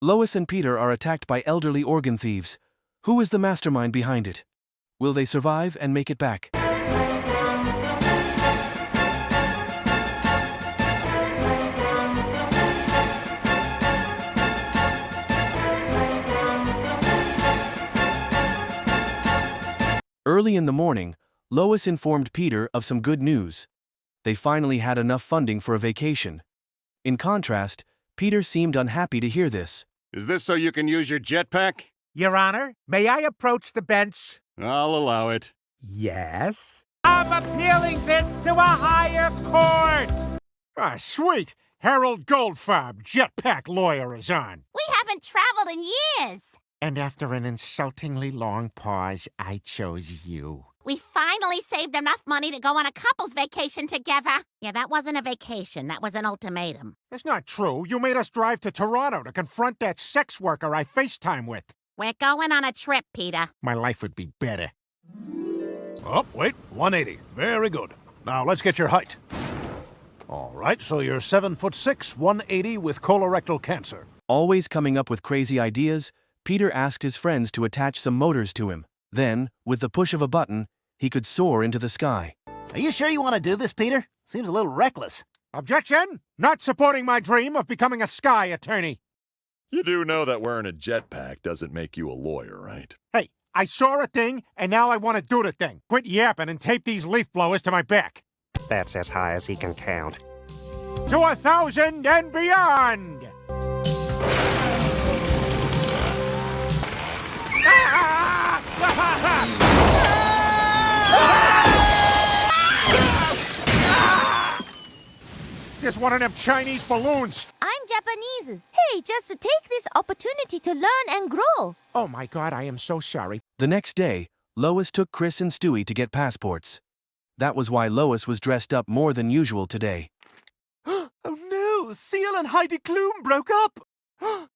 Lois and Peter are attacked by elderly organ thieves. Who is the mastermind behind it? Will they survive and make it back? Early in the morning, Lois informed Peter of some good news. They finally had enough funding for a vacation. In contrast, Peter seemed unhappy to hear this. Is this so you can use your jetpack? Your Honor, may I approach the bench? I'll allow it. Yes? I'm appealing this to a higher court! Ah, sweet! Harold Goldfarb, jetpack lawyer, is on. We haven't traveled in years. And after an insultingly long pause, I chose you. We finally saved enough money to go on a couple's vacation together. Yeah, that wasn't a vacation. That was an ultimatum. That's not true. You made us drive to Toronto to confront that sex worker I FaceTime with. We're going on a trip, Peter. My life would be better. Oh, wait, 180. Very good. Now, let's get your height. All right, so you're 7'6", 180 with colorectal cancer. Always coming up with crazy ideas, Peter asked his friends to attach some motors to him. Then, with the push of a button, he could soar into the sky. Are you sure you want to do this, Peter? Seems a little reckless. Objection! Not supporting my dream of becoming a sky attorney. You do know that wearing a jetpack doesn't make you a lawyer, right? Hey, I saw a thing, and now I want to do the thing. Quit yapping and tape these leaf blowers to my back. That's as high as he can count. To 1,000 and beyond! Just one of them Chinese balloons. I'm Japanese. Hey, just take this opportunity to learn and grow. Oh my God, I am so sorry. The next day, Lois took Chris and Stewie to get passports. That was why Lois was dressed up more than usual today. Oh no, Seal and Heidi Klum broke up.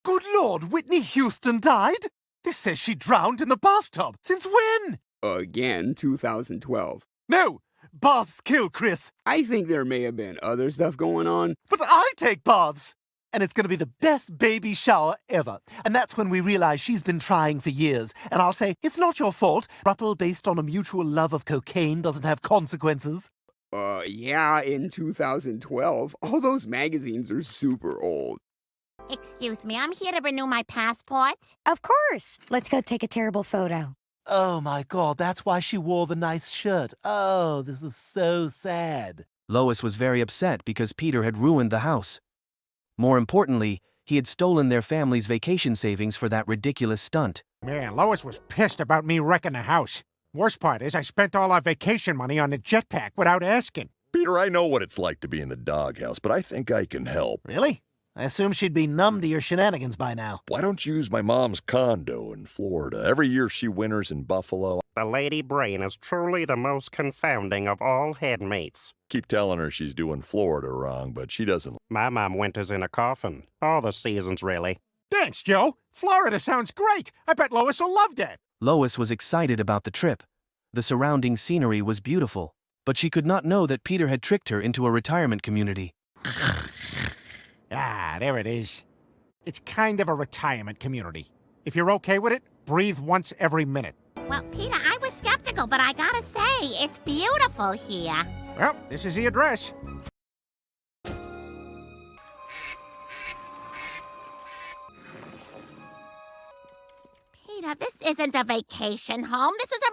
Good Lord, Whitney Houston died? This says she drowned in the bathtub. Since when? Again, 2012. No, baths kill, Chris. I think there may have been other stuff going on. But I take baths. And it's going to be the best baby shower ever. And that's when we realize she's been trying for years. And I'll say, it's not your fault. Throuple based on a mutual love of cocaine doesn't have consequences. Yeah, in 2012. All those magazines are super old. Excuse me, I'm here to renew my passport. Of course. Let's go take a terrible photo. Oh my God, that's why she wore the nice shirt. Oh, this is so sad. Lois was very upset because Peter had ruined the house. More importantly, he had stolen their family's vacation savings for that ridiculous stunt. Man, Lois was pissed about me wrecking the house. Worst part is I spent all our vacation money on the jetpack without asking. Peter, I know what it's like to be in the doghouse, but I think I can help. Really? I assume she'd be numb to your shenanigans by now. Why don't you use my mom's condo in Florida? Every year she winters in Buffalo. The Lady Brain is truly the most confounding of all headmates. Keep telling her she's doing Florida wrong, but she doesn't. My mom winters in a coffin. All the seasons, really. Thanks, Joe. Florida sounds great. I bet Lois will love that. Lois was excited about the trip. The surrounding scenery was beautiful, but she could not know that Peter had tricked her into a retirement community. Ah, there it is. It's kind of a retirement community. If you're okay with it, breathe once every minute. Well, Peter, I was skeptical, but I gotta say, it's beautiful here. Well, this is the address. Peter, this isn't a vacation home. This is a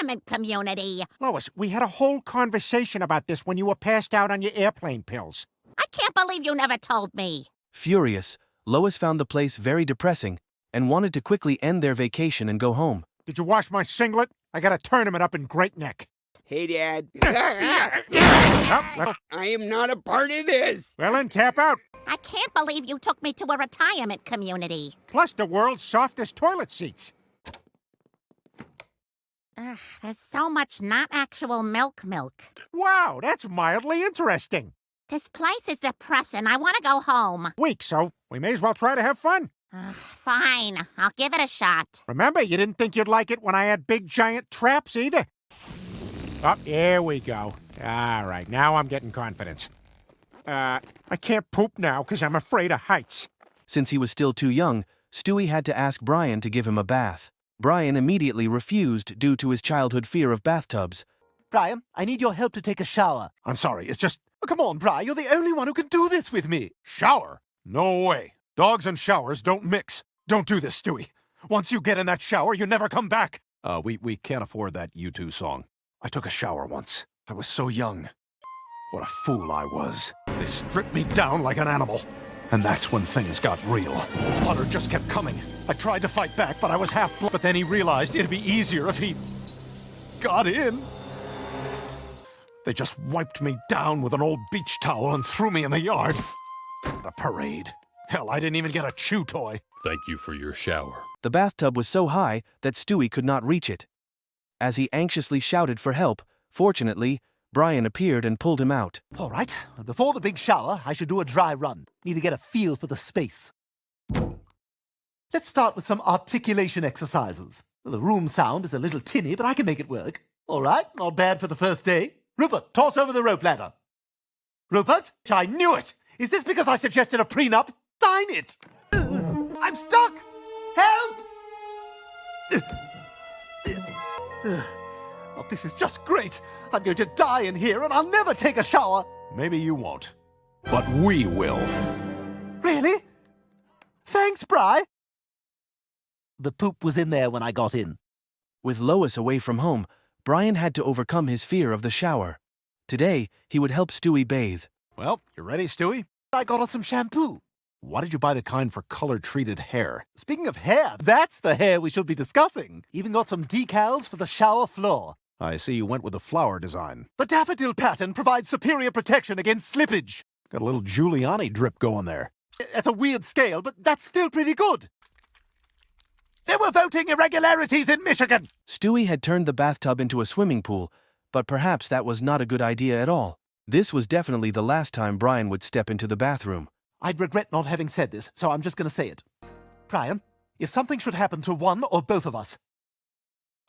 retirement community. Lois, we had a whole conversation about this when you were passed out on your airplane pills. I can't believe you never told me. Furious, Lois found the place very depressing and wanted to quickly end their vacation and go home. Did you wash my singlet? I got a tournament up in Great Neck. Hey, Dad. Oh, I am not a part of this. well, then tap out. I can't believe you took me to a retirement community. Plus the world's softest toilet seats. Ugh, there's so much not actual milk. Wow, that's mildly interesting. This place is depressing. I want to go home. Weak, so we may as well try to have fun. Fine, I'll give it a shot. Remember, you didn't think you'd like it when I had big giant traps either. Oh, here we go. All right, now I'm getting confidence. I can't poop now because I'm afraid of heights. Since he was still too young, Stewie had to ask Brian to give him a bath. Brian immediately refused due to his childhood fear of bathtubs. Brian, I need your help to take a shower. I'm sorry, it's just... Oh, come on, Brian, you're the only one who can do this with me. Shower? No way. Dogs and showers don't mix. Don't do this, Stewie. Once you get in that shower, you never come back. We can't afford that U2 song. I took a shower once. I was so young. What a fool I was. They stripped me down like an animal. And that's when things got real. Butter just kept coming. I tried to fight back, but I was half blood. But then he realized it'd be easier if he got in. They just wiped me down with an old beach towel and threw me in the yard. What a parade. Hell, I didn't even get a chew toy. Thank you for your shower. The bathtub was so high that Stewie could not reach it. As he anxiously shouted for help, fortunately, Brian appeared and pulled him out. All right, before the big shower, I should do a dry run. Need to get a feel for the space. Let's start with some articulation exercises. The room sound is a little tinny, but I can make it work. All right, not bad for the first day. Rupert, toss over the rope ladder. Rupert, I knew it! Is this because I suggested a prenup? Sign it! I'm stuck! Help! Oh, this is just great. I'm going to die in here and I'll never take a shower. Maybe you won't. But we will. Really? Thanks, Bri. The poop was in there when I got in. With Lois away from home, Brian had to overcome his fear of the shower. Today, he would help Stewie bathe. Well, you ready, Stewie? I got us some shampoo. Why did you buy the kind for color-treated hair? Speaking of hair, that's the hair we should be discussing. Even got some decals for the shower floor. I see you went with the flower design. The daffodil pattern provides superior protection against slippage. Got a little Giuliani drip going there. It's a weird scale, but that's still pretty good. There were voting irregularities in Michigan. Stewie had turned the bathtub into a swimming pool, but perhaps that was not a good idea at all. This was definitely the last time Brian would step into the bathroom. I'd regret not having said this, so I'm just going to say it. Brian, if something should happen to one or both of us...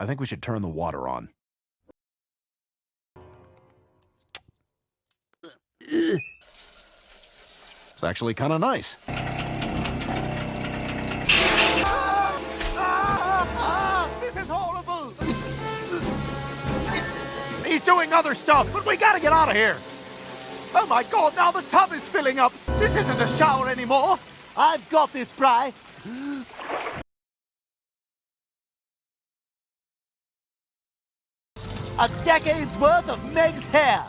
I think we should turn the water on. It's actually kind of nice. This is horrible! He's doing other stuff, but we gotta get out of here! Oh my God, now the tub is filling up! This isn't a shower anymore! I've got this, Bri! A decade's worth of Meg's hair!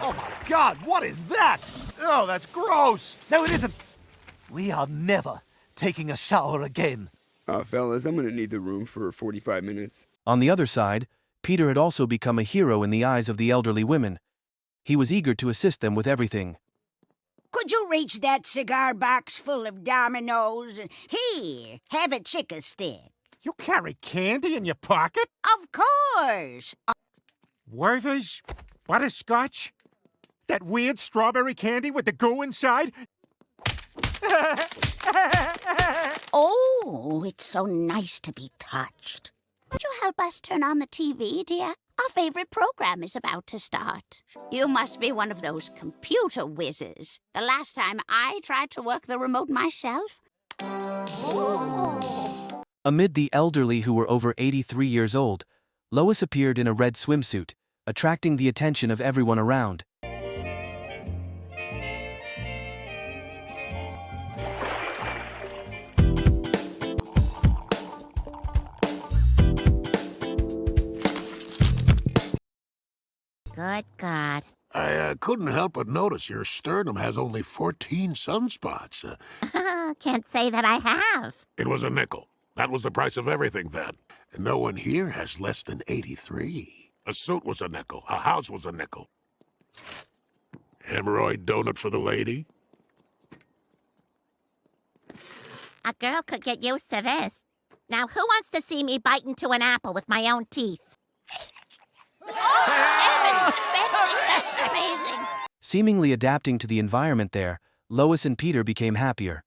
Oh my God, what is that? Oh, that's gross! No, it isn't! We are never taking a shower again. Fellas, I'm gonna need the room for 45 minutes. On the other side, Peter had also become a hero in the eyes of the elderly women. He was eager to assist them with everything. Could you reach that cigar box full of dominoes? Here, have a chicken stick. You carry candy in your pocket? Of course. Werther's? Butterscotch? That weird strawberry candy with the goo inside? Oh, it's so nice to be touched. Could you help us turn on the TV, dear? Our favorite program is about to start. You must be one of those computer whizzes. The last time I tried to work the remote myself... Amid the elderly who were over 83 years old, Lois appeared in a red swimsuit, attracting the attention of everyone around. Good God. I couldn't help but notice your sternum has only 14 sunspots. Can't say that I have. It was a nickel. That was the price of everything then. And no one here has less than 83. A suit was a nickel. A house was a nickel. Hemorrhoid donut for the lady? A girl could get used to this. Now, who wants to see me bite into an apple with my own teeth? That's amazing. Seemingly adapting to the environment there, Lois and Peter became happier.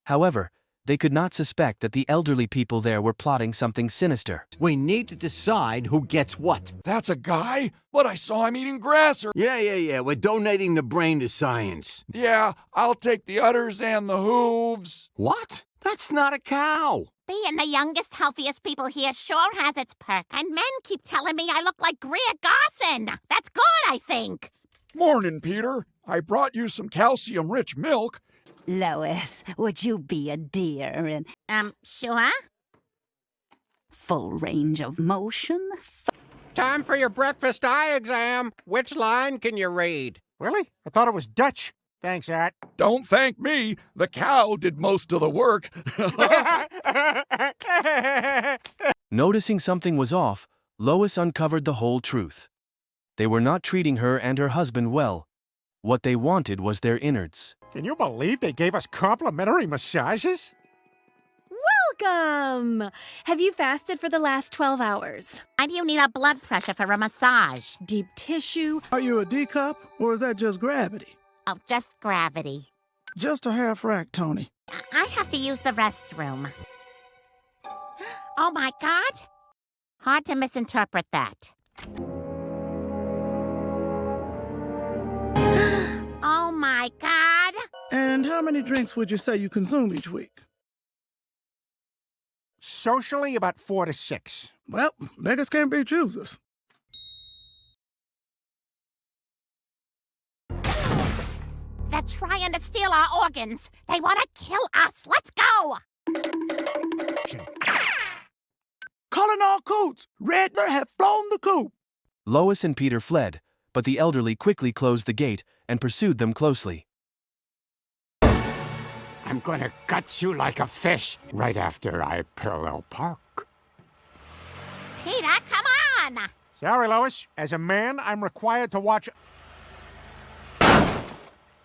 However, they could not suspect that the elderly people there were plotting something sinister. We need to decide who gets what. That's a guy? But I saw him eating grass or... Yeah. We're donating the brain to science. Yeah, I'll take the udders and the hooves. What? That's not a cow. Being the youngest, healthiest people here sure has its perks. And men keep telling me I look like Greer Garson. That's good, I think. Morning, Peter. I brought you some calcium-rich milk. Lois, would you be a dear and... Sure? Full range of motion? Time for your breakfast eye exam. Which line can you read? Really? I thought it was Dutch. Thanks, Art. Don't thank me. The cow did most of the work. Noticing something was off, Lois uncovered the whole truth. They were not treating her and her husband well. What they wanted was their innards. Can you believe they gave us complimentary massages? Welcome! Have you fasted for the last 12 hours? Why do you need a blood pressure for a massage? Deep tissue? Are you a D cup, or is that just gravity? Oh, just gravity. Just a half rack, Tony. I have to use the restroom. Oh my God! Hard to misinterpret that. Oh my God! And how many drinks would you say you consume each week? Socially, about 4 to 6. Well, beggars can't be choosers. They're trying to steal our organs. They want to kill us. Let's go! Calling all coots! Redner have flown the coop! Lois and Peter fled, but the elderly quickly closed the gate and pursued them closely. I'm gonna gut you like a fish right after I parallel park. Peter, come on! Sorry, Lois. As a man, I'm required to watch...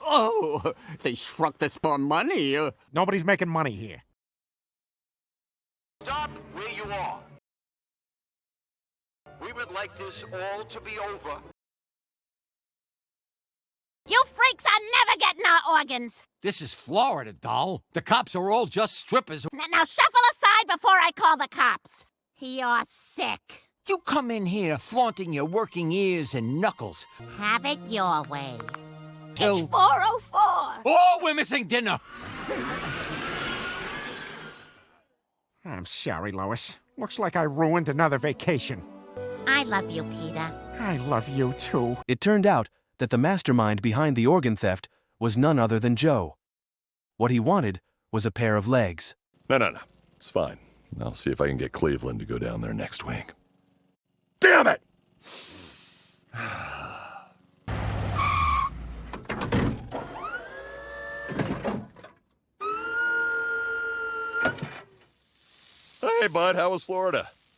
Oh, they struck us for money. Nobody's making money here. Stop where you are. We would like this all to be over. You freaks are never getting our organs! This is Florida, doll. The cops are all just strippers. Now shuffle aside before I call the cops. You're sick. You come in here flaunting your working ears and knuckles. Have it your way. Till... It's 4:04. Oh, we're missing dinner. I'm sorry, Lois. Looks like I ruined another vacation. I love you, Peter. I love you, too. It turned out that the mastermind behind the organ theft was none other than Joe. What he wanted was a pair of legs. No. It's fine. I'll see if I can get Cleveland to go down there next week. Damn it! Hey, bud, how was Florida?